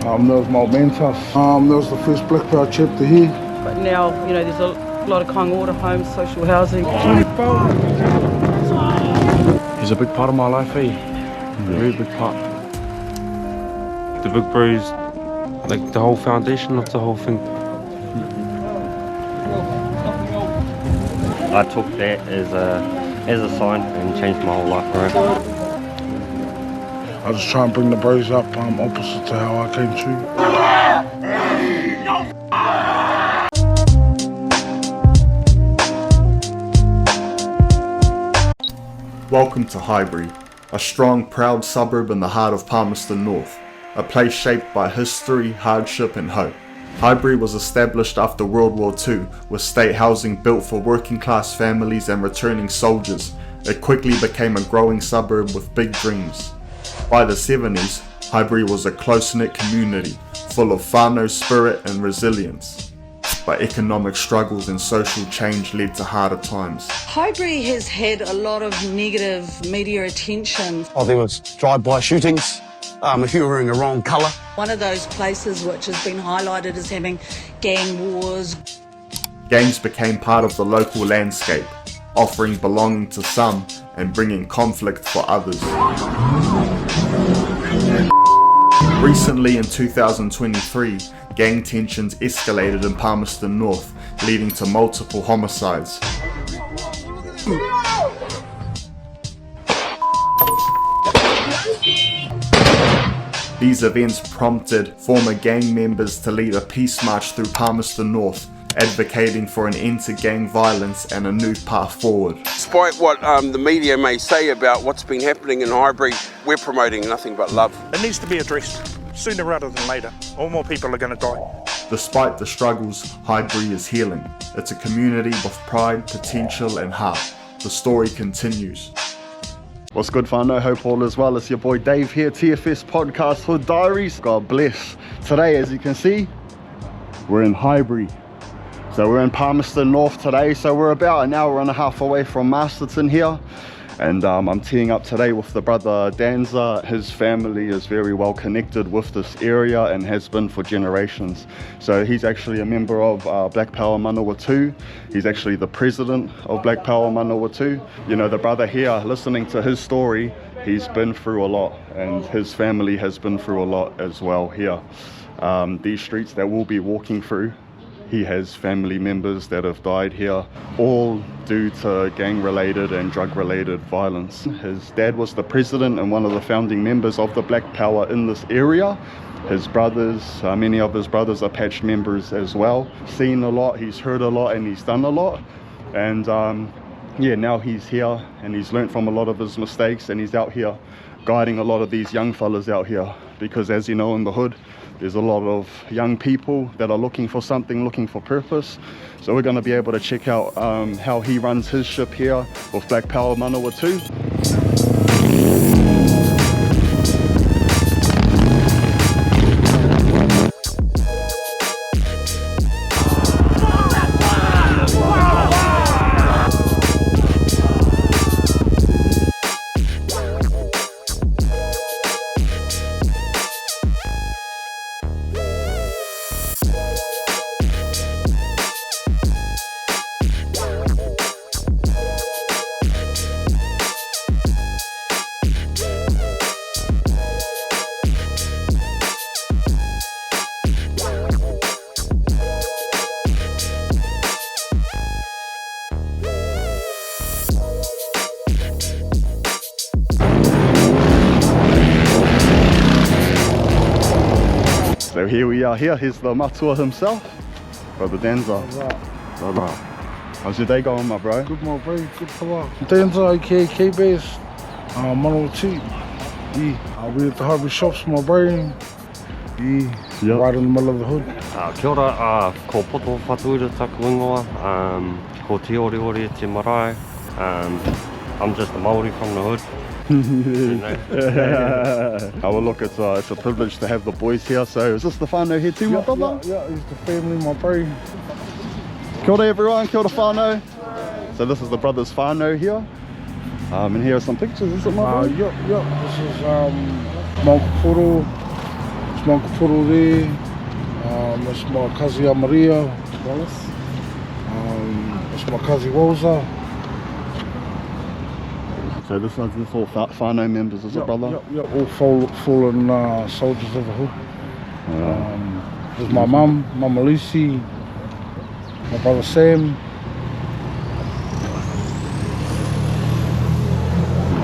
There was Momentus. There was the first Black Power chapter here. But now, you know, there's a lot of kind order homes, social housing. He's a big part of my life, eh? Very big part. The big bros, like the whole foundation of the whole thing. I took that as a sign and changed my whole life around. I just try and bring the bros up opposite to how I came to. Welcome to Highbury, a strong, proud suburb in the heart of Palmerston North, a place shaped by history, hardship and hope. Highbury was established after World War II, with state housing built for working class families and returning soldiers. It quickly became a growing suburb with big dreams. By the 70s, Highbury was a close-knit community, full of whānau spirit and resilience. But economic struggles and social change led to harder times. Highbury has had a lot of negative media attention. Oh, there was drive-by shootings. If you were wearing the wrong colour. One of those places which has been highlighted as having gang wars. Gangs became part of the local landscape, offering belonging to some and bringing conflict for others. Recently in 2023, gang tensions escalated in Palmerston North, leading to multiple homicides. These events prompted former gang members to lead a peace march through Palmerston North, advocating for an end to gang violence and a new path forward. Despite what the media may say about what's been happening in Highbury, we're promoting nothing but love. It needs to be addressed sooner rather than later, or more people are going to die. Despite the struggles, Highbury is healing. It's a community with pride, potential and heart. The story continues. What's good, whānau? Hope all is well. It's your boy Dave here, TFS Podcast Hood Diaries. God bless. Today, as you can see, we're in Highbury. So we're in Palmerston North today. So we're about an hour and a half away from Masterton here. And I'm teeing up today with the brother Danza. His family is very well connected with this area and has been for generations. So he's actually a member of Black Power Manawa 2. He's actually the president of Black Power Manawa 2. You know, the brother here, listening to his story, he's been through a lot and his family has been through a lot as well here. These streets that we'll be walking through, he has family members that have died here, all due to gang-related and drug-related violence. His dad was the president and one of the founding members of the Black Power in this area. His brothers, many of his brothers are patched members as well. Seen a lot, he's heard a lot and he's done a lot. And yeah, now he's here and he's learnt from a lot of his mistakes and he's out here guiding a lot of these young fellas out here. Because as you know, in the hood, there's a lot of young people that are looking for something, looking for purpose. So we're going to be able to check out how he runs his ship here with Black Power Manawa 2. So here we are here, here's the matua himself, Brother Danza. Brother, how's your day going, my bro? Good, my bro, good fella. Danza, aka K-Base, Manawa 2. Yeah, we at the Highbury shops, my bro. Yeah, right in the middle of the hood. Kia ora, ko poto whatuira taku ingoa, ko te ore ore te marae. I'm just a Māori from the hood. Well, look, it's a privilege to have the boys here. So is this the whānau here too, my brother? Yeah, he's the family, my bro. Kia ora everyone, kia ora whānau. So this is the brother's whānau here. And here are some pictures, is it, my bro? Yep, this is Mount Koro. my Uncle Puro there. That's my cousin Maria Wallace. That's my cousin Rosa. So this one's all whānau members, is it, brother? Yep, all fallen soldiers of the hood. There's my mum, Mama Lucy, my brother Sam.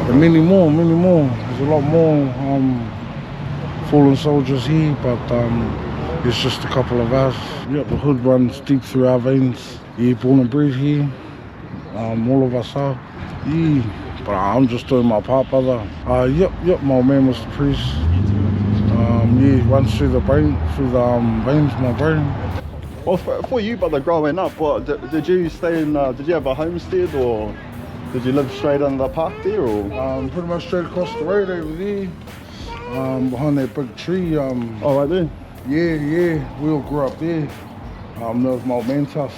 And many more. There's a lot more fallen soldiers here, but it's just a couple of us. Yep, the hood runs deep through our veins. Yeah, born and bred here. All of us are. Yeah, but I'm just doing my part, brother. Yep, my old man was the priest. Yeah, runs through the brain, through the veins, my brain. Well, for you, brother, growing up, what did you stay in? Did you have a homestead, or did you live straight under the park there, or? Pretty much straight across the road over there, behind that big tree. Oh, right there. Yeah, we all grew up there. That was my old man's house.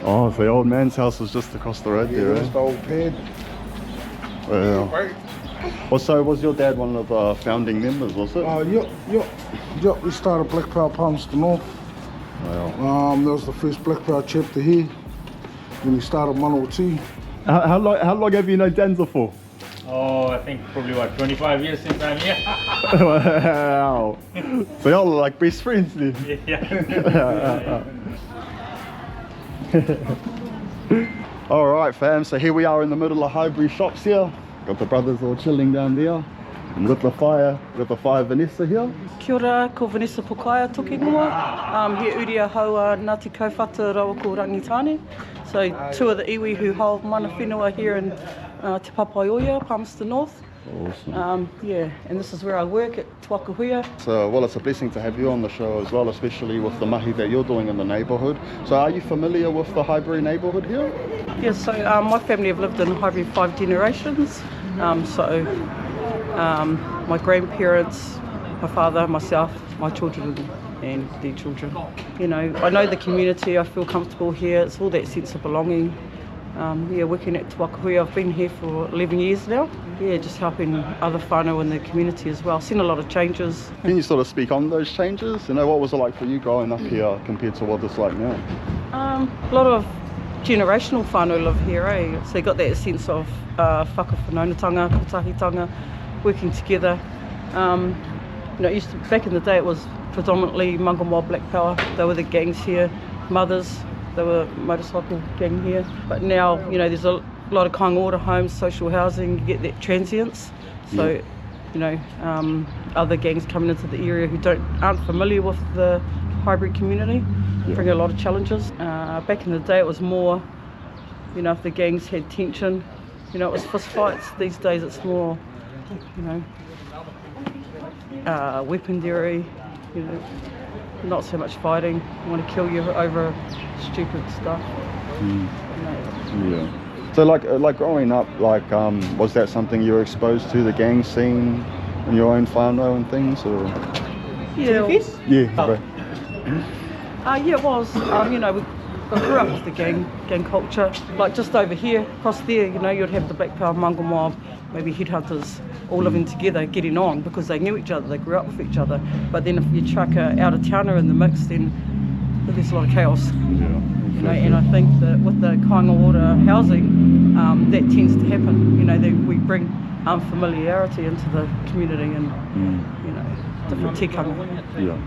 Oh, so the old man's house was just across the road there, that's the old pad. Well, well, so was your dad one of the founding members, was it? Yep. We started Black Power Palmerston North. Wow. That was the first Black Power chapter here. Then we started 102. How long have you known Danza for? Oh, I think probably 25 years since I'm here. Wow. So y'all are like best friends then? Yeah. Alright fam, so here we are in the middle of Highbury shops here. Got the brothers all chilling down there. And with the fire Vanessa here. Kia ora, ko Vanessa Pokaia toki ingoa. He uria haua Ngāti Kauwhata rawa ko Rangitane. So two of the iwi who hold mana whenua here in Te Papaioia, Palmerston North. Awesome. Yeah, and this is where I work at Tuakahuia. So, well, it's a blessing to have you on the show as well, especially with the mahi that you're doing in the neighbourhood. So are you familiar with the Highbury neighbourhood here? Yeah, so my family have lived in Highbury 5 generations. My grandparents, my father, myself, my children and their children. You know, I know the community, I feel comfortable here. It's all that sense of belonging. Working at Tuakahuia, I've been here for 11 years now. Yeah, just helping other whānau in the community as well. Seen a lot of changes. Can you sort of speak on those changes? You know, what was it like for you growing up here compared to what it's like now? A lot of generational whānau live here, eh? So you got that sense of whakawhanaunatanga, kotahitanga, working together. Back in the day it was predominantly Mangamoa Black Power. They were the gangs here, mothers. They were motorcycle gang here, but now there's a lot of kāinga ora homes, social housing. You get that transience, so other gangs coming into the area who aren't familiar with the Highbury community bring a lot of challenges. Back in the day it was more, if the gangs had tension, it was fist fights. These days it's more, weaponry, not so much fighting. I want to kill you over stupid stuff. Yeah. So like growing up, was that something you were exposed to, the gang scene in your own whānau and things, or? Yeah. Yeah. Yeah, it was. I grew up with the gang culture. Like just over here, across there, you'd have the Black Power, Mangamoa, maybe headhunters, all living together, getting on because they knew each other, they grew up with each other. But then if you chuck a out-of-towner in the mix, then there's a lot of chaos. And I think that with the kāinga ora housing, that tends to happen. That we bring familiarity into the community and different tikanga. Yeah.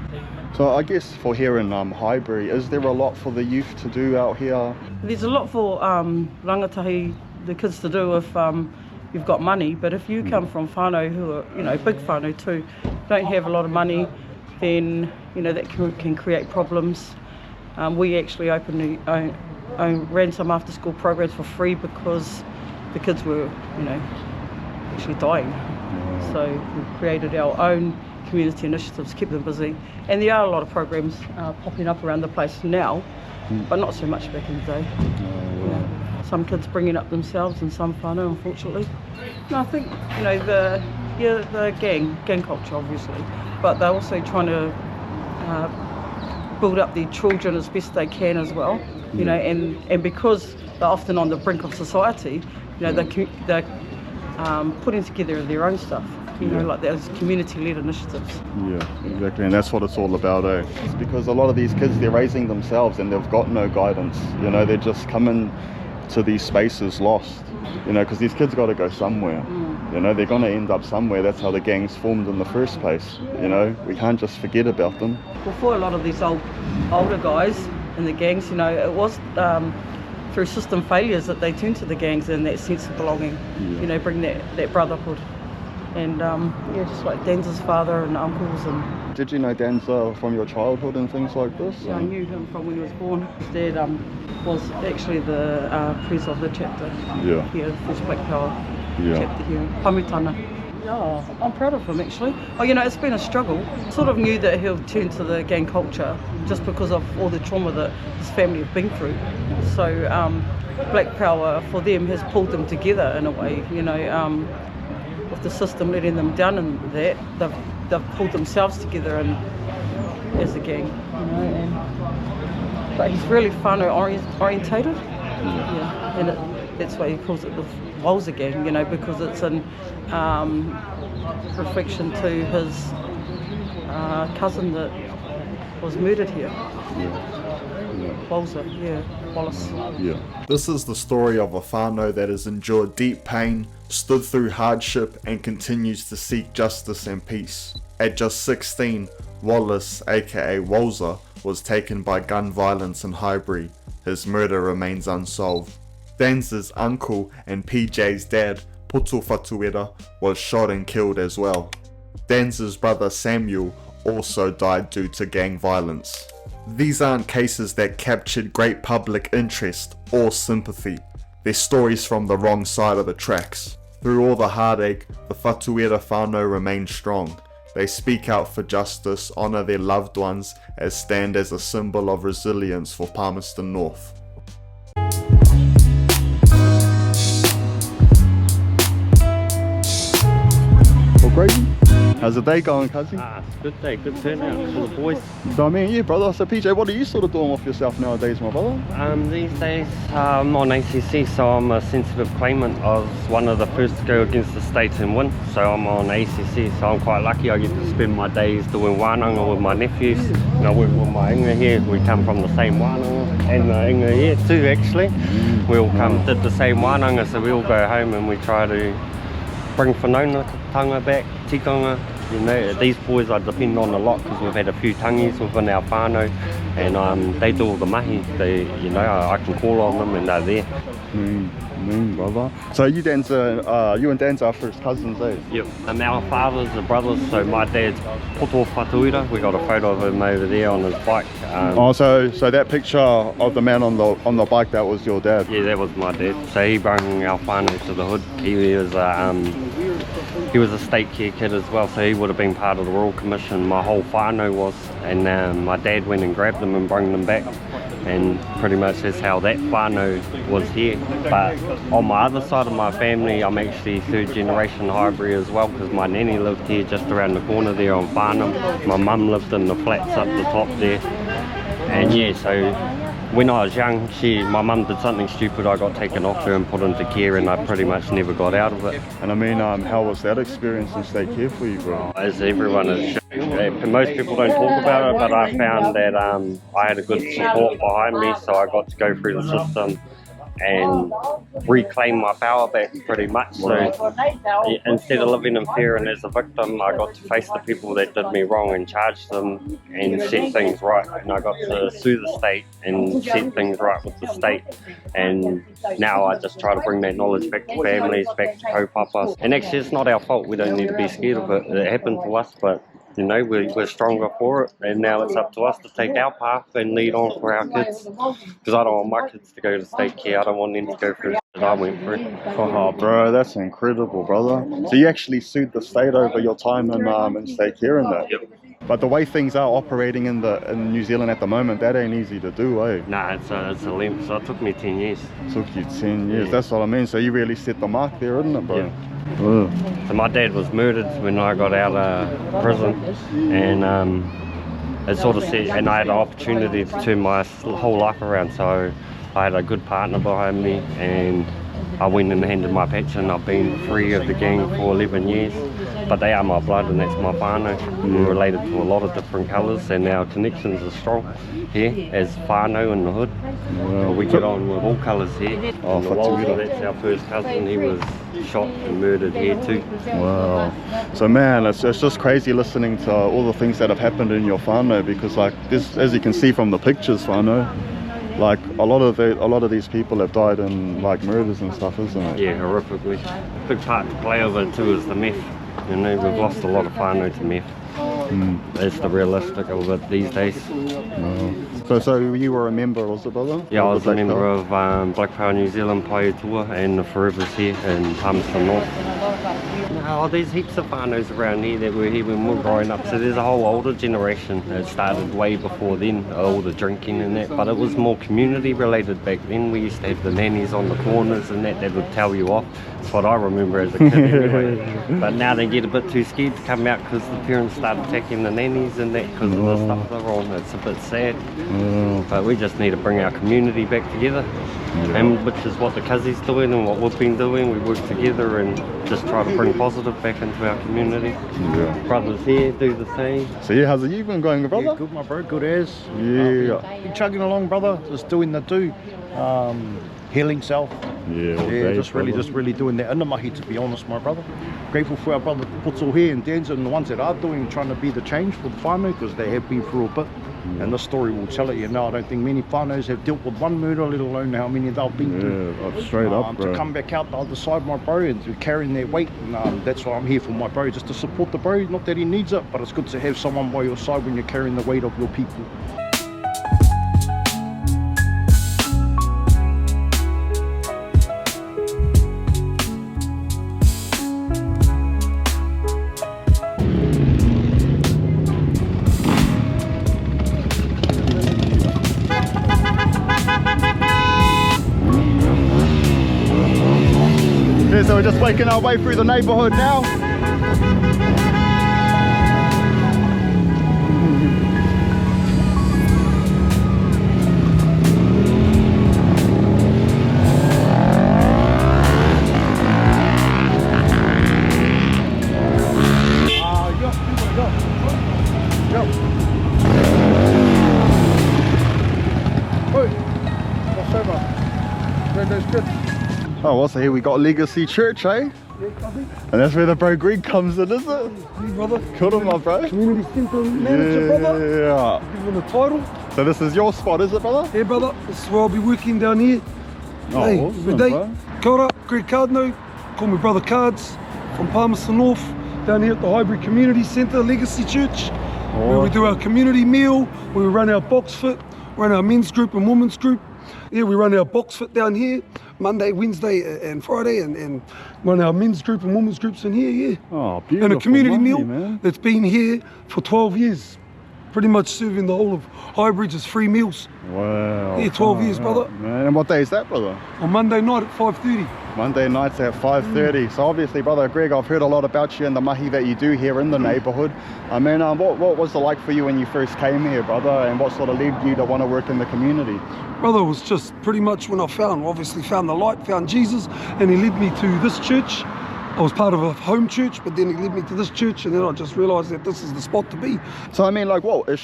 So I guess for here in Highbury, is there a lot for the youth to do out here? There's a lot for rangatahi, the kids to do if you've got money, but if you come from whānau who are, big whānau too, don't have a lot of money, then, that can create problems. We actually ran some after school programs for free because the kids were, actually dying. So we created our own community initiatives, keep them busy. And there are a lot of programs popping up around the place now, but not so much back in the day. Some kids bringing up themselves and some whānau, unfortunately. No, I think, the gang culture, obviously, but they're also trying to build up their children as best they can as well, and because they're often on the brink of society, they're putting together their own stuff, you know, like those community-led initiatives. Yeah, exactly, and that's what it's all about, eh? It's because a lot of these kids, they're raising themselves and they've got no guidance, you know, they're just coming to these spaces lost, you know, because these kids got to go somewhere, you know, they're going to end up somewhere. That's how the gangs formed in the first place, you know, we can't just forget about them. Well, for a lot of these older guys in the gangs, you know, it was through system failures that they turned to the gangs and that sense of belonging, you know, bring that brotherhood. And yeah, just like Danza's father and uncles. And did you know Danza from your childhood and things like this? Yeah, I knew him from when he was born. His dad was actually the president of the chapter here, the first Black Power chapter here, Pamitana. Yeah, I'm proud of him actually. Oh, you know, it's been a struggle. Sort of knew that he'll turn to the gang culture just because of all the trauma that his family have been through. So Black Power for them has pulled them together in a way, you know, with the system letting them down and that, they've pulled themselves together and as a gang, you know. And, but he's really whānau orientated, yeah, and that's why he calls it the Walser gang, you know, because it's in reflection to his cousin that was murdered here. Walser, Wallace. This is the story of a whānau that has endured deep pain, stood through hardship and continues to seek justice and peace. At just 16, Wallace, aka Walser, was taken by gun violence in Highbury. His murder remains unsolved. Danza's uncle and PJ's dad, Putu Fatuera, was shot and killed as well. Danza's brother Samuel also died due to gang violence. These aren't cases that captured great public interest or sympathy. They're stories from the wrong side of the tracks. Through all the heartache, the Fatuera whānau remain strong. They speak out for justice, honour their loved ones, and stand as a symbol of resilience for Palmerston North. Well, Grady, how's the day going, cousin? It's a good day, good turnout for the boys. So I mean, yeah, brother. So PJ, what are you sort of doing with yourself nowadays, my brother? These days, I'm on ACC, so I'm a sensitive claimant. I was one of the first to go against the state and win, so I'm on ACC, so I'm quite lucky. I get to spend my days doing wānanga with my nephews, and I work with my inga here. We come from the same wānanga, and the inga here too, actually. We all did the same wānanga, so we all go home and we try to bring whanaungatanga back, tikanga. You know, these boys I depend on a lot because we've had a few tangis within our whānau, and they do all the mahi. They, you know, I can call on them and they're there. Brother. So you and Danza are first cousins, eh? Yep. And our fathers are brothers, so my dad's Poto Fatuira. We got a photo of him over there on his bike. So that picture of the man on the bike, that was your dad? Yeah, that was my dad. So he brought our whānau to the hood. He was a state care kid as well, so he would have been part of the Royal Commission. My whole whānau was, and my dad went and grabbed them and brought them back, and pretty much that's how that whānau was here. But on my other side of my family, I'm actually third generation Highbury as well, because my nanny lived here just around the corner there on Farnham. My mum lived in the flats up the top there, and yeah, so when I was young, my mum did something stupid. I got taken off her and put into care, and I pretty much never got out of it. And I mean, how was that experience in state care for you, bro? As everyone is, most people don't talk about it, but I found that I had a good support behind me, so I got to go through the system and reclaim my power back pretty much. So instead of living in fear and as a victim, I got to face the people that did me wrong and charge them and set things right. And I got to sue the state and set things right with the state. And now I just try to bring that knowledge back to families, back to kaupapas. And actually it's not our fault, we don't need to be scared of it. It happened to us, but you know, we're stronger for it, and now it's up to us to take our path and lead on for our kids. Because I don't want my kids to go to state care. I don't want them to go through that I went through. Oh, bro, that's incredible, brother. So you actually sued the state over your time in state care and that? Yep. But the way things are operating in New Zealand at the moment, that ain't easy to do, eh? Nah, it's a limp. So it took me 10 years. Took you 10 years, yeah. That's what I mean. So you really set the mark there, isn't it, bro? Yeah. So my dad was murdered when I got out of prison, and it sort of said, and I had an opportunity to turn my whole life around. So I had a good partner behind me, and I went and handed my patch in. I've been free of the gang for 11 years, but they are my blood and that's my whānau. We're related to a lot of different colours and our connections are strong here as whānau in the hood. We get on with all colours here. And the Walter, that's our first cousin, he was shot and murdered here too. Wow. So man, it's just crazy listening to all the things that have happened in your whānau, because like this, as you can see from the pictures, whānau, like a lot of these people have died in like murders and stuff, isn't it? Yeah, horrifically. A big part to play of it too is the meth. You know, we've lost a lot of whānau to meth. That's the realistic of it these days. So you were a member, was it, brother? Yeah, I was a member of Black Power New Zealand Pai Tour and the Forevers here in Palmerston North. Oh, there's heaps of whānaus around here that were here when we were growing up, so there's a whole older generation that started way before then, all the drinking and that, but it was more community related back then. We used to have the nannies on the corners and that would tell you off. That's what I remember as a kid anyway. But now they get a bit too scared to come out because the parents start attacking the nannies and that because of the stuff they're on. It's a bit sad. But we just need to bring our community back together, and which is what the Cuzzy's doing and what we've been doing. We work together and just try to bring positive back into our community. Brothers here do the same. So yeah, how's it you been going, brother? Yeah, good, my bro, good as. Yeah. Been chugging along, brother, just doing the do. Healing self. Yeah, just really doing that in the mahi, to be honest, my brother. Grateful for our brother Beatzlowkey here in Danza and the ones that are doing, trying to be the change for the whānau, because they have been through a bit. And this story will tell it. You know, I don't think many whānaus have dealt with one murder, let alone how many they've been through. Straight up, bro. To come back out the other side, my bro, and to carrying their weight. And that's why I'm here for, my bro, just to support the bro. Not that he needs it, but it's good to have someone by your side when you're carrying the weight of your people. So we're just making our way through the neighborhood now. Oh, well, so here we got Legacy Church, eh? And that's where the bro Greg comes in, is it? Hey, brother. Cool, my bro. Community Centre Manager, brother. Yeah. Give him the title. So this is your spot, is it, brother? Yeah, brother. This is where I'll be working down here. Oh, hey, awesome, every day. bro. Kia ora, Greg Cardno. Call me Brother Cards from Palmerston North. Down here at the Highbury Community Centre, Legacy Church. Where we do our community meal, where we run our box fit, run our men's group and women's group. Yeah, we run our box fit down here, Monday, Wednesday and Friday, and run our men's group and women's groups in here, yeah. Oh, beautiful. And a community money, meal man. that's been here for 12 years. Pretty much serving the whole of Highbury just free meals. Wow. Yeah, 12 years, brother. Man, and what day is that, brother? On Monday night at 5:30. Monday nights at 5:30. So obviously, brother Greg, I've heard a lot about you and the mahi that you do here in the neighbourhood. I mean, what was it like for you when you first came here, brother? And what sort of led you to want to work in the community? Brother, it was just pretty much when I found the light, found Jesus, and he led me to this church. I was part of a home church, but then he led me to this church, and then I just realised that this is the spot to be. So I mean, like, what are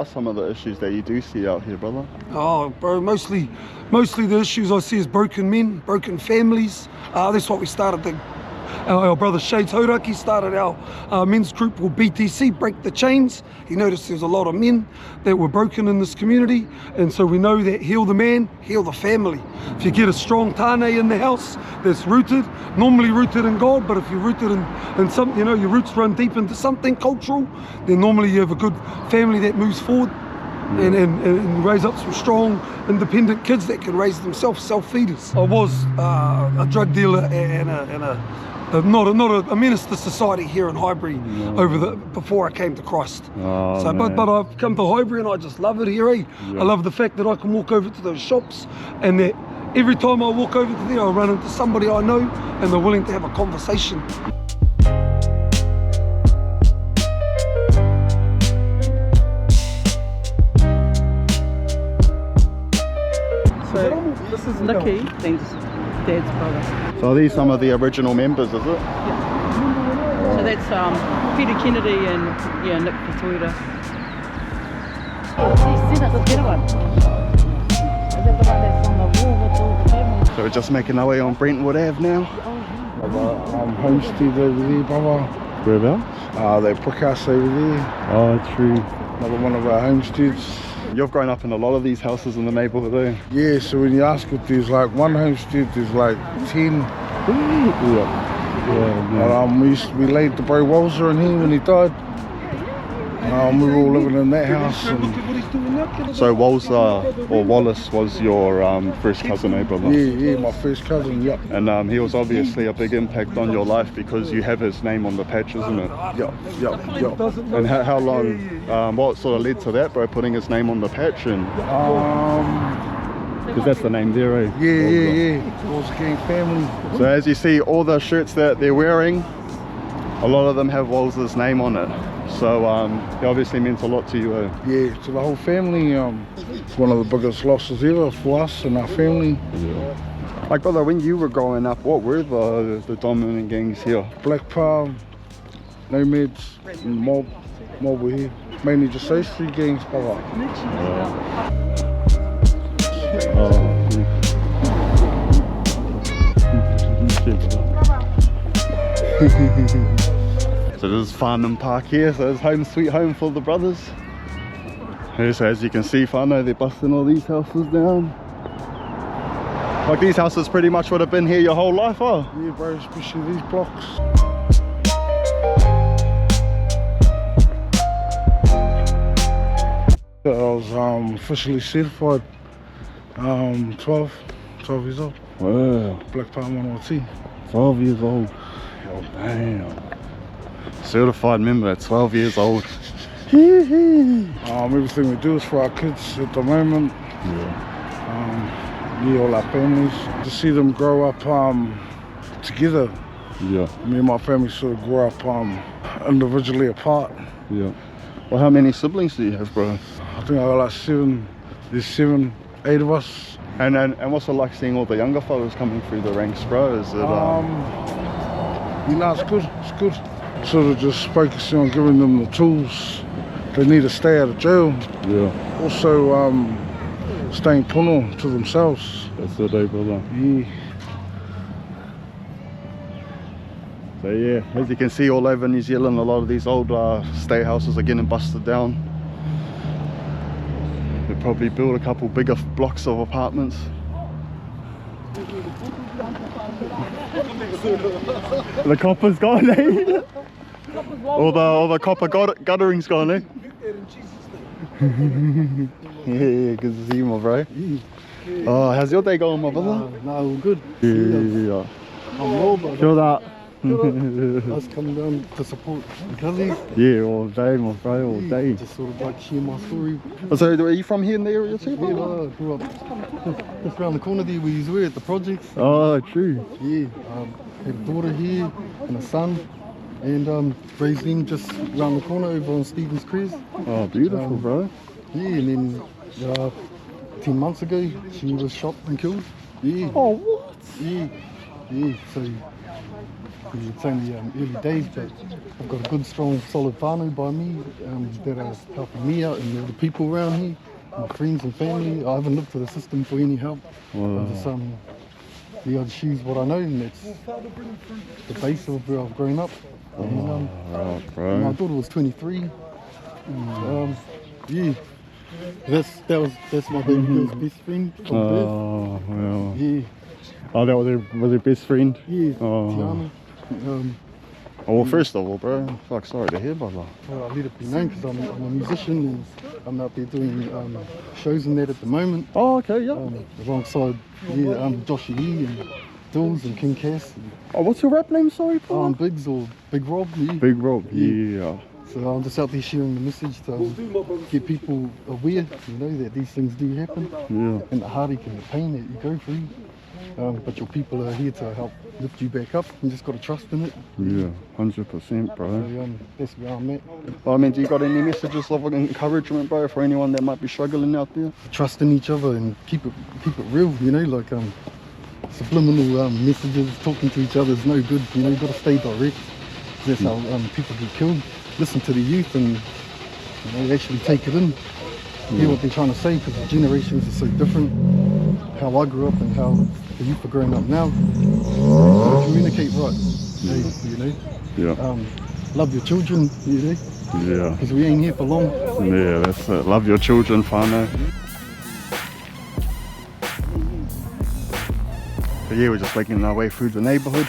some of the issues that you do see out here, brother? Oh, bro, mostly the issues I see is broken men, broken families. That's what we started. Our brother Shades Hauraki started our men's group called BTC, Break the Chains. He noticed there's a lot of men that were broken in this community, and so we know that heal the man, heal the family. If you get a strong tāne in the house that's normally rooted in God, but if you're rooted in something, you know, your roots run deep into something cultural, then normally you have a good family that moves forward. And raise up some strong, independent kids that can raise themselves, self-feeders. I was a drug dealer and not a menace to society here in Highbury before I came to Christ. But I've come to Highbury and I just love it here. Eh? Yeah. I love the fact that I can walk over to those shops and that every time I walk over to there, I run into somebody I know and they're willing to have a conversation. So this is Nikki. Dad's brother. So are these some of the original members, is it? Yeah. So that's Peter Kennedy and Nick Patuita. So we're just making our way on Brentwood Ave now. Homestead over there, brother. Whereabouts? They put us over there. Oh, true. Another one of our homesteads. You've grown up in a lot of these houses in the neighbourhood, eh? Yeah, so when you ask if there's like one homestead, there's like 10. Yeah. We laid the bro Walzer in here when he died. We were all living in that house. So Walzer, or Wallace, was your first cousin, eh, brother? Yeah, my first cousin, yep. And he was obviously a big impact on your life because you have his name on the patch, isn't it? Yep. And how long, what sort of led to that, bro, putting his name on the patch? And because that's the name there, eh? Yeah. Walzer Gang family. So as you see, all the shirts that they're wearing, a lot of them have Walzer's name on it. So it obviously meant a lot to you, eh? Yeah, to the whole family. It's one of the biggest losses ever for us and our family. Yeah. Like, brother, when you were growing up, what were the dominant gangs here? Black Power, Nomads, and Mob were here. Mainly just those three gangs, brother. Oh. So this is Farnham Park here, so it's home sweet home for the brothers. Here, so as you can see, Whānau, they're busting all these houses down. Like, these houses pretty much would have been here your whole life, huh? Yeah, bro, especially these blocks. I was officially certified 12 years old. Wow. Black Power 101T. 12 years old. Oh, damn. Certified member at 12 years old. Everything we do is for our kids at the moment. Yeah. All our families. To see them grow up together. Yeah. Me and my family sort of grew up individually apart. Yeah. Well, how many siblings do you have, bro? I think I got like 7. There's 8 of us. And what's it like seeing all the younger fellas coming through the ranks, bro? Is it you know, it's good. It's good. Sort of just focusing on giving them the tools they need to stay out of jail. Yeah. Also, staying pono to themselves. That's the day, brother. Yeah. So yeah, as you can see all over New Zealand, a lot of these old state houses are getting busted down. They probably build a couple bigger blocks of apartments. The copper's gone, eh? all the copper guttering's gone, eh? Yeah, good to see you, my bro. Oh, how's your day going, my brother? No, all good. Yeah. I'm well, brother. Sure that. I was coming down to support the cousins. Yeah, all day, my bro, all day. Just sort of like share my story. So, are you from here in the area too? Yeah, I grew up just around the corner there where you were at the projects. Oh, true. Yeah, had a daughter here and a son, and raised them just around the corner over on Stevens Crest. Oh, beautiful, bro. Yeah, and then 10 months ago, she was shot and killed. Yeah. Oh, what? Yeah, so it's only early days, but I've got a good, strong, solid whānau by me that are helping me out and all the people around here, my friends and family. I haven't looked to the system for any help. Wow. I just I choose what I know, and that's the base of where I've grown up. And, right, bro. my daughter was 23. And, yeah, that's my baby girl's best friend from birth. Oh, wow. Yeah. Oh, that was her best friend? Yeah, oh. Tiana. Well, first of all, bro, fuck, sorry to hear about that. Well, I let it be known because I'm a musician and I'm out there doing shows and that at the moment. Oh, okay, yeah. Alongside, Joshy E and Dills and King Cass. Oh, what's your rap name, sorry, bro? Biggs or Big Rob. Yeah. Big Rob, yeah. So I'm just out there sharing the message to get people aware, that these things do happen. Yeah. And the heartache and the pain that you go through. But your people are here to help lift you back up. You just got to trust in it. Yeah, 100%, bro. So, that's where I'm at. Well, I mean, do you got any messages of encouragement, bro, for anyone that might be struggling out there? Trust in each other and keep it real. subliminal messages, talking to each other is no good. You know, you've got to stay direct. That's how people get killed. Listen to the youth and actually take it in. Hear what they're trying to say, because the generations are so different. How I grew up and how the youth are growing up now. Communicate right, you know. Yeah. Love your children, you know. Yeah. Because we ain't here for long. Yeah, that's it. Love your children, whānau. So yeah, we're just making our way through the neighbourhood.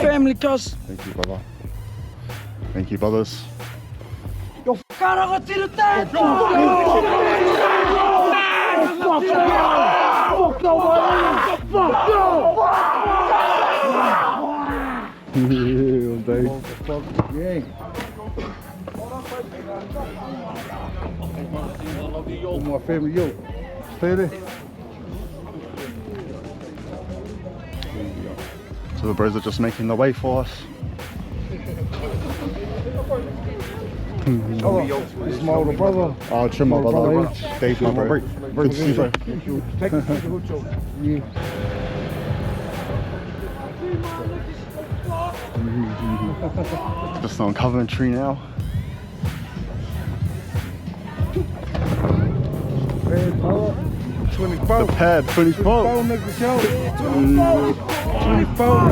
Family, cuz. Thank you, brother. Thank you, brothers. All my family, yo. Stay there. So the bros are just making the way for us. This is my older brother. Oh, Trim, my brother. Dave, my bro. Good to see you. Yeah. Just on Coventry now. The pad, 24. 24.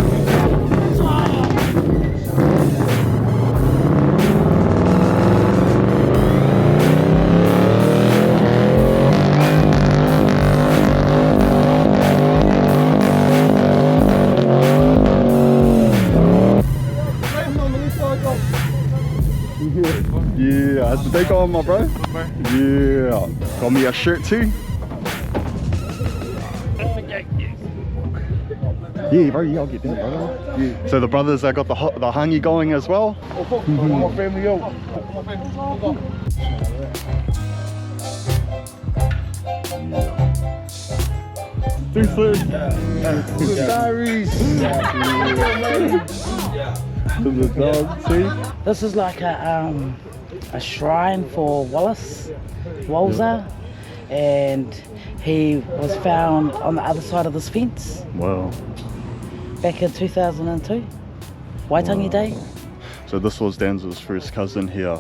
Yeah, how's the day going, my bro? Yeah, got me a shirt too. Yeah, bro, yeah, I'll get that, brother. Yeah. So the brothers got the hangi going as well. My family, yo. Diaries. The dog, see? This is like a shrine for Wallace Walzer, and he was found on the other side of this fence. Wow. Back in 2002, Waitangi Day. So this was Danza's first cousin here,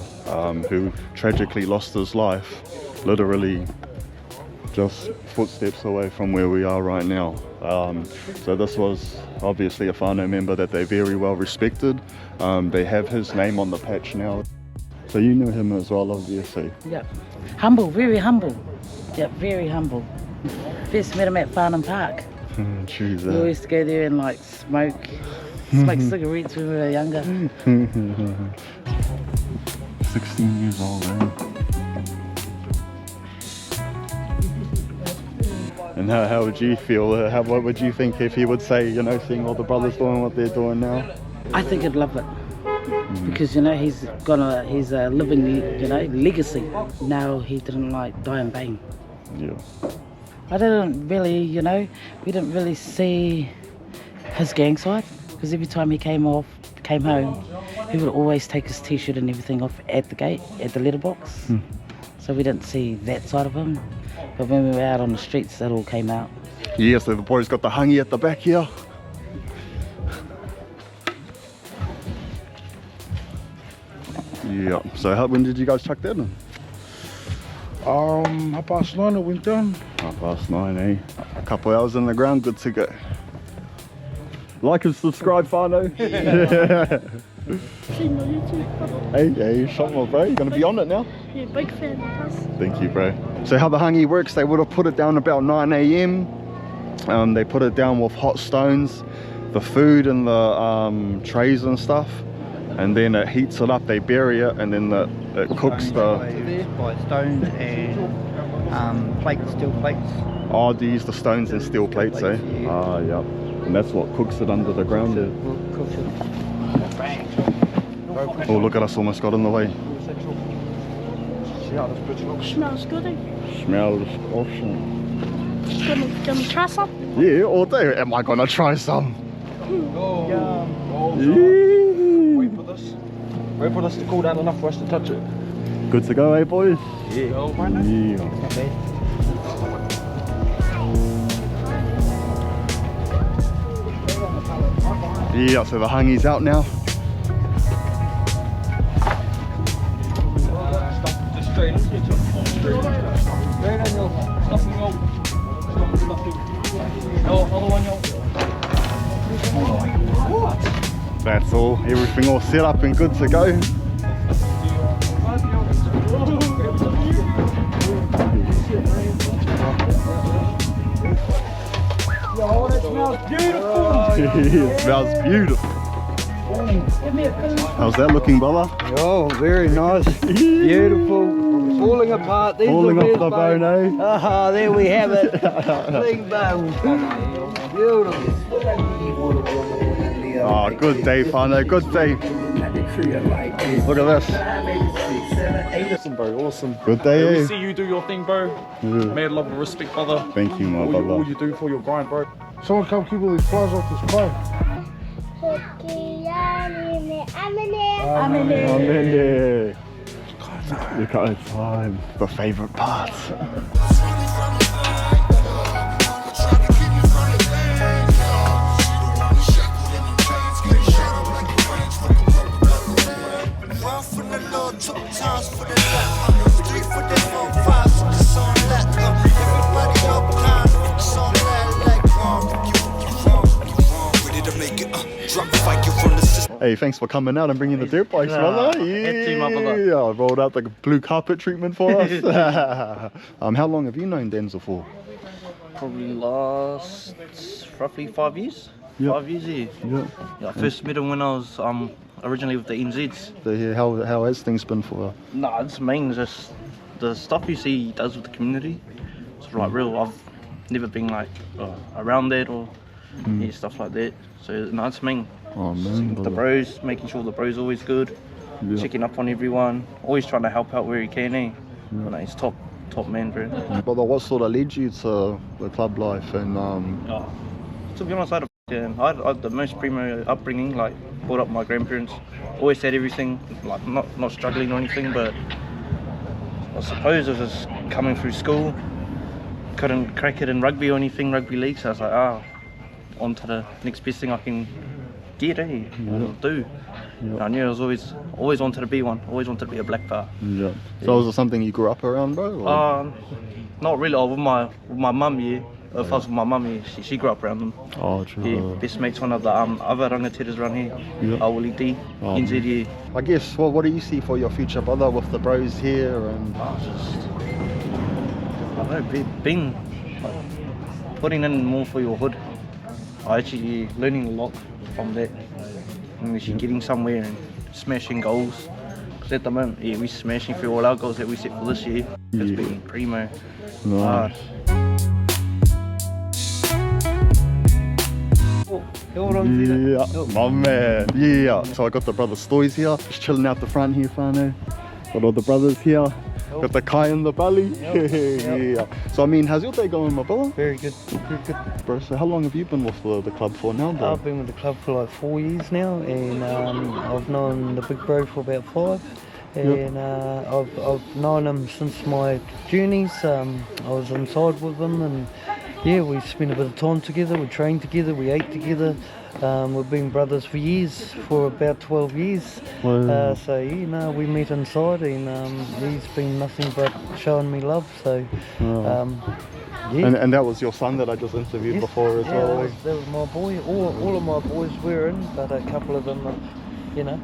who tragically lost his life, literally just footsteps away from where we are right now. So this was obviously a whānau member that they very well respected. They have his name on the patch now. So you knew him as well, obviously. Yep. Humble, very humble. Yep, very humble. First met him at Farnham Park. True that. We always used to go there and like smoke cigarettes when we were younger. 16 years old, eh? And how would you feel? What would you think if he would say, you know, seeing all the brothers doing what they're doing now? I think I'd love it. Because, you know, he's a living, you know, legacy. No, he didn't like die in vain. Yeah. I didn't really, you know, we didn't really see his gang side, because every time he came home, he would always take his t-shirt and everything off at the gate, at the letterbox. So we didn't see that side of him. But when we were out on the streets, that all came out. Yeah, so the boys got the hangi at the back here. Yeah. So when did you guys chuck that in? 9:30 it went down. 9:30, eh? A couple hours in the ground, good to go. Like and subscribe, whānau. Seen on YouTube. Hey, shot my bro. You gonna be on it now? Yeah, big fan of us. Thank you, bro. So how the hangi works, they would have put it down about 9 AM. They put it down with hot stones, the food and the trays and stuff, and then it heats it up, they bury it, and then it cooks the... By stones and plates, steel plates. Oh, do you use the stones and steel plates, eh? Yeah. Ah, yeah. And that's what cooks it under the ground. Oh, look at us, almost got in the way. Smells good, eh? Smells awesome. Gonna try some? Yeah, all day. Am I gonna try some? Wait for this to cool down enough for us to touch it. Good to go, eh, boys? Yeah. Yeah, so the hangi's out now. That's all, everything all set up and good to go. Oh, that smells beautiful! It smells beautiful. How's that looking, brother? Oh, very nice. Beautiful. Falling apart. These Falling off the bone, eh? Ah, there we have it. Big bone. Beautiful. Oh, good day, whānau, good day. Look at this. Awesome, bro, awesome. Good day, We eh? see you do your thing, bro. Mad love and respect, brother. Thank you, my all brother. all you do for your grind, bro. Someone come keep all these flies off this pipe. I'm in there. I'm in there. Look at the time. The favourite part. Hey, thanks for coming out and bringing the dirt bikes, brother. Yeah, I rolled out the blue carpet treatment for us. How long have you known Danza for? Probably last roughly 5 years. Yep. 5 years, yeah. I first met him when I was originally with the NZs. So, yeah, how has things been for her? Nah, it's main just the stuff you see he does with the community. It's like real. I've never been like around that or stuff like that. So no, it's main. Oh man, The bros, making sure the bros always good, checking up on everyone, always trying to help out where he can, eh? But no, he's top man, bro. Brother, what sort of led you to the club life and To be honest, I had the most primo upbringing, like brought up my grandparents, always had everything, like not struggling or anything, but I suppose it was coming through school, couldn't crack it in rugby or anything, rugby league, so I was like, on to the next best thing I can get, do. I knew I was always wanted to be one, always wanted to be a black belt. Yeah. So was it something you grew up around, bro? Or? Not really. With my mum, yeah. If I was with my mum, yeah, she grew up around them. Oh, true. Yeah, best mate's one of the other rangateras around here. Yeah. Awuli D, NZ, yeah. I guess, what do you see for your future, brother, with the bros here and? I don't know, being putting in more for your hood. I actually learning a lot from that. And actually getting somewhere and smashing goals. Because at the moment, yeah, we're smashing through all our goals that we set for this year. It's been primo. Nice. Yeah, my man. Yeah, so I got the brother Stoys here, just chilling out the front here, whānau. Got all the brothers here. Got the Kai in the belly. Yeah. So I mean, how's your day going, my brother? Very good, very good. Bro, so how long have you been with the club for now, bro? I've been with the club for like 4 years now, and I've known the big bro for about 5. And I've known him since my journeys. I was inside with him, and yeah, we spent a bit of time together, we trained together, we ate together. We've been brothers for years, for about 12 years. Wow. So you know, we met inside, and he's been nothing but showing me love. So yeah. And that was your son that I just interviewed before as well. That was my boy. All of my boys were in, but a couple of them are, you know,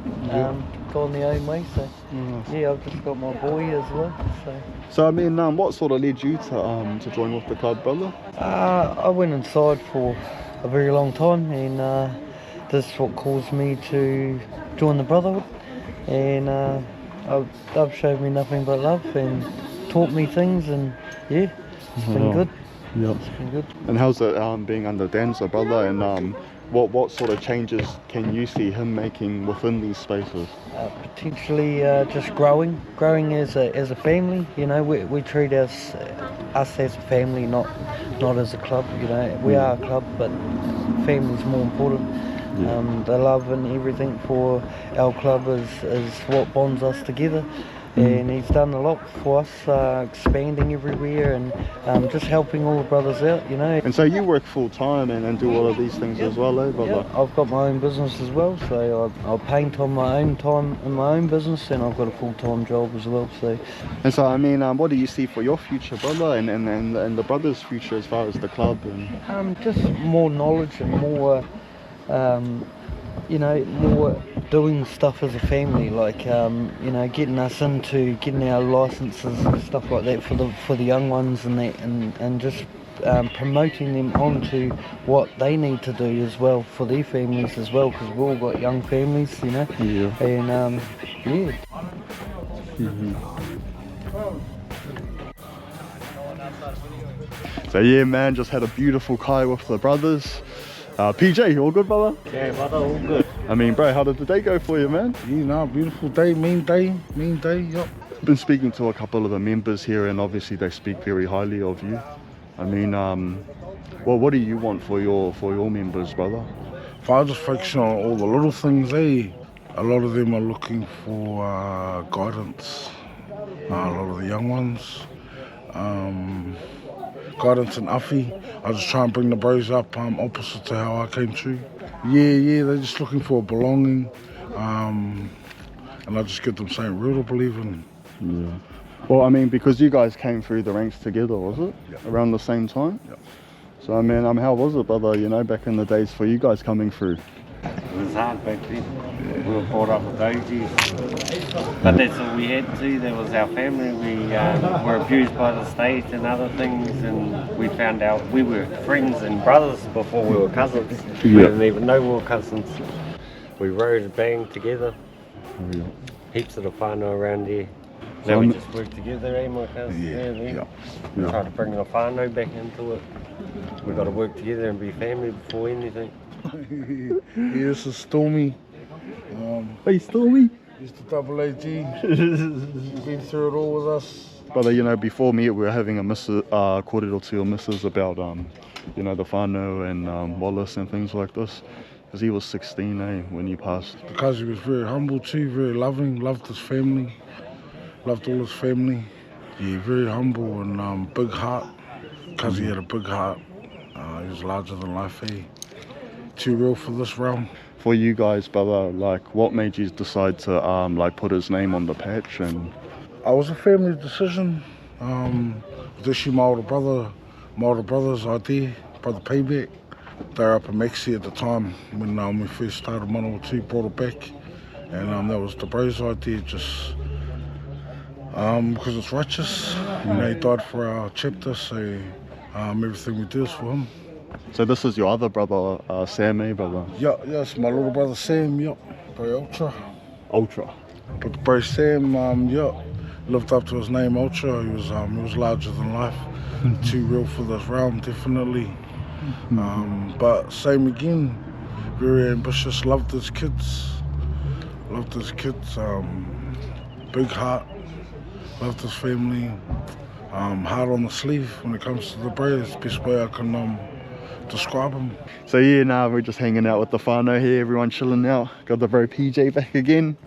gone their own way. So yeah, I've just got my boy as well. So I mean, what sort of led you to join with the club, brother? I went inside for a very long time, and this is what caused me to join the brotherhood. And they've showed me nothing but love and taught me things, and yeah, it's been good. Yep. It's been good. And how's it being under Danza, brother? And what sort of changes can you see him making within these spaces? Potentially just growing as a family. You know, we treat us as a family, not as a club. You know, we are a club, but family's more important. The love and everything for our club is what bonds us together. And he's done a lot for us, expanding everywhere and just helping all the brothers out, you know. And so you work full time and do all of these things as well, eh, brother? Yeah, I've got my own business as well, so I paint on my own time in my own business, and I've got a full-time job as well. So. And so I mean, what do you see for your future, brother, and the brothers' future as far as the club? And just more knowledge and more, you know, more doing stuff as a family, like you know, getting our licenses and stuff like that for the young ones, and that, and just promoting them onto what they need to do as well for their families as well, because we've all got young families, you know. Yeah. And yeah. So yeah, man, just had a beautiful kai with the brothers. PJ, all good, brother? Yeah, brother, all good. I mean, bro, how did the day go for you, man? You know, beautiful day, mean day, yep. Been speaking to a couple of the members here, and obviously they speak very highly of you. I mean, well, what do you want for your members, brother? If I just focus on all the little things, a lot of them are looking for guidance. A lot of the young ones. Guidance and Uffy. I just try and bring the bros up opposite to how I came through. Yeah, they're just looking for a belonging. And I just get them something real to believe in. Yeah. Well, I mean, because you guys came through the ranks together, was it? Yeah. Around the same time? Yeah. So, I mean, how was it, brother, you know, back in the days for you guys coming through? It was hard back then. Yeah. We were brought up with OGs. But that's all we had to. That was our family. We were abused by the state and other things, and we found out we were friends and brothers before we were cousins. We didn't even know we were cousins. We rode and banged together. Yeah. Heaps of the whānau around here. Now we just work together, eh, my cousins? Yeah. Try to bring the whānau back into it. We've got to work together and be family before anything. Yeah, this is Stormy. Hey, Stormy. He's the double AG. He's been through it all with us. Brother, you know, before me, we were having a kōrero to your missus about, you know, the whānau and Wallace and things like this. Because he was 16, eh, when he passed. Because he was very humble too, very loving, loved his family, loved all his family. Yeah, very humble and big heart. Because he had a big heart. He was larger than life, eh? Too real for this realm. For you guys, brother, like, what made you decide to like put his name on the patch? And I was a family decision. With actually my older brother's idea, brother Payback. They were up in Maxi at the time when we first started Manawa 2, brought it back. And that was the bros idea, just because it's righteous. You know, he died for our chapter, so everything we do is for him. So this is your other brother, Sam, eh, brother? Yeah, it's my little brother Sam, yeah. Bro Ultra. But the bro Sam, lived up to his name, Ultra. He was larger than life. Too real for this realm, definitely. But same again, very ambitious, loved his kids. Big heart, loved his family. Hard on the sleeve when it comes to the bro. It's the best way I can describe him. So yeah, now we're just hanging out with the whānau here, everyone chilling out. Got the bro PJ back again.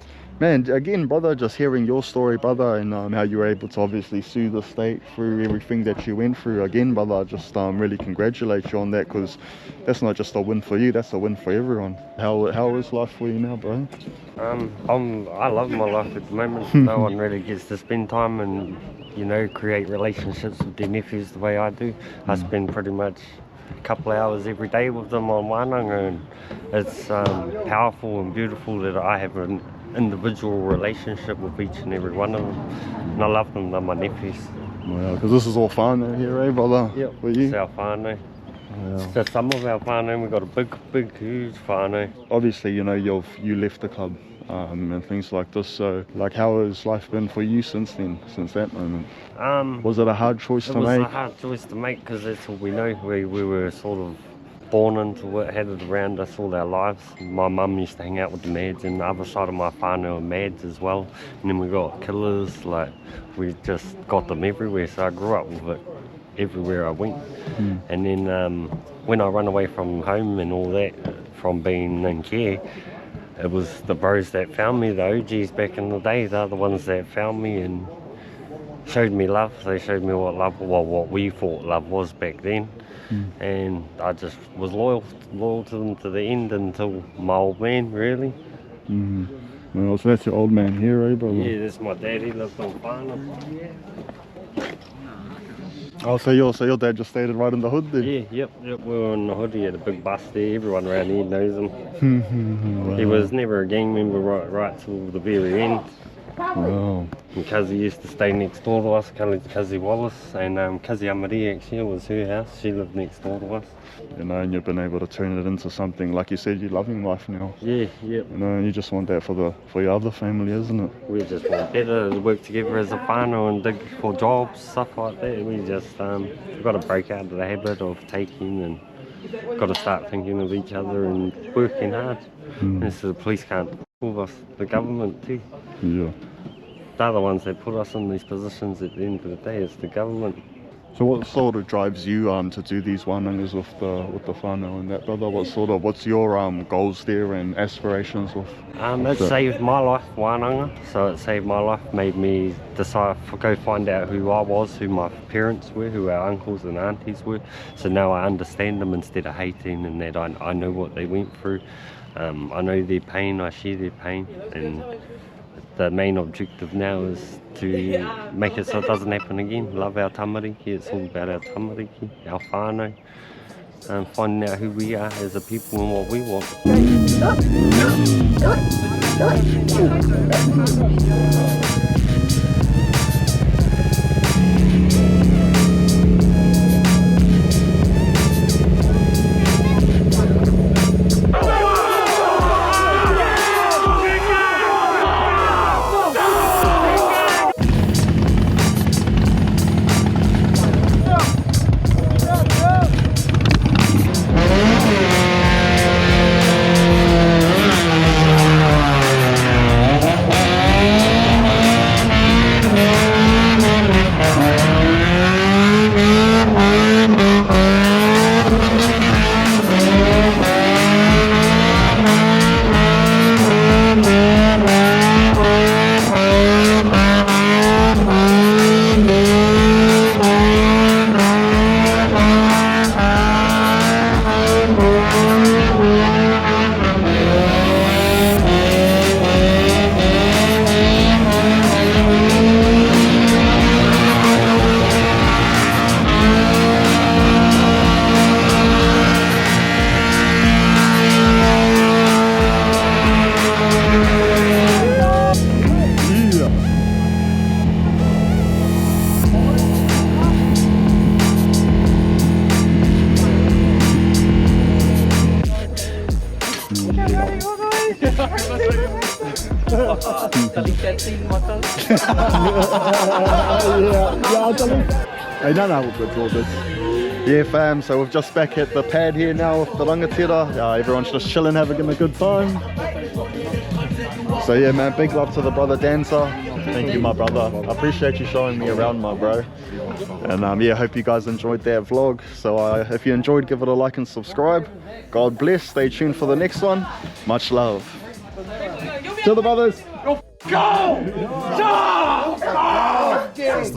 Man, again, brother, just hearing your story, brother, and how you were able to obviously sue the state through everything that you went through. Again, brother, I just really congratulate you on that, because that's not just a win for you, that's a win for everyone. How is life for you now, bro? I love my life at the moment. No one really gets to spend time and, you know, create relationships with their nephews the way I do. I spend pretty much a couple of hours every day with them on wānanga, and it's powerful and beautiful that I have an individual relationship with each and every one of them, and I love them. They're my nephews. Well, because this is all whānau here, eh, brother? Yep, for you? It's our whānau. It's just some of our whānau. We've got a big, huge whānau. Obviously, you know, you left the club and things like this, so like how has life been for you since then, since that moment? Was it a hard choice to make? It was a hard choice to make, because that's all we know. We were sort of born into it, had it around us all our lives. My mum used to hang out with the Mads, and the other side of my whānau are Mads as well. And then we got killers, like we just got them everywhere, so I grew up with it everywhere I went. And then when I run away from home and all that, from being in care, it was the bros that found me, the OGs back in the day. They're the ones that found me and showed me love. They showed me what we thought love was back then. And I just was loyal to them to the end until my old man, really. Well, so that's your old man here, eh, brother? Yeah, that's my dad. He lived on whānau. Oh, so your dad just stayed right in the hood there? Yeah, yep. We were in the hood. He had a big bus there. Everyone around here knows him. Wow. He was never a gang member right till the very end. Wow. And Cuzzy used to stay next door to us, Cuzzy Wallace, and Cuzzy Amari actually, it was her house. She lived next door to us. You know, and you've been able to turn it into something, like you said, you're loving life now. Yeah, yep. You know, and you just want that for your other family, isn't it? We just want better to work together as a whānau and dig for jobs, stuff like that. We just got to break out of the habit of taking, and got to start thinking of each other and working hard. And so the police can't with us, the government too. Yeah. They're the ones that put us in these positions at the end of the day. It's the government. So what sort of drives you to do these wānangas with the whānau and that, brother? What's your goals there and aspirations with it saved my life, wānanga. So it saved my life, made me decide to go find out who I was, who my parents were, who our uncles and aunties were. So now I understand them instead of hating, and that I know what they went through. I know their pain, I share their pain, and the main objective now is to make it so it doesn't happen again. Love our tamariki, it's all about our tamariki, our whānau, and finding out who we are as a people and what we want. Yeah, fam, so we're just back at the pad here now with the rangatira. Everyone's just chilling, having a good time. So yeah, man, big love to the brother Danza. Thank you, my brother. I appreciate you showing me around, my bro. And yeah, hope you guys enjoyed that vlog. So if you enjoyed, give it a like and subscribe. God bless. Stay tuned for the next one. Much love. Tell the brothers. Go!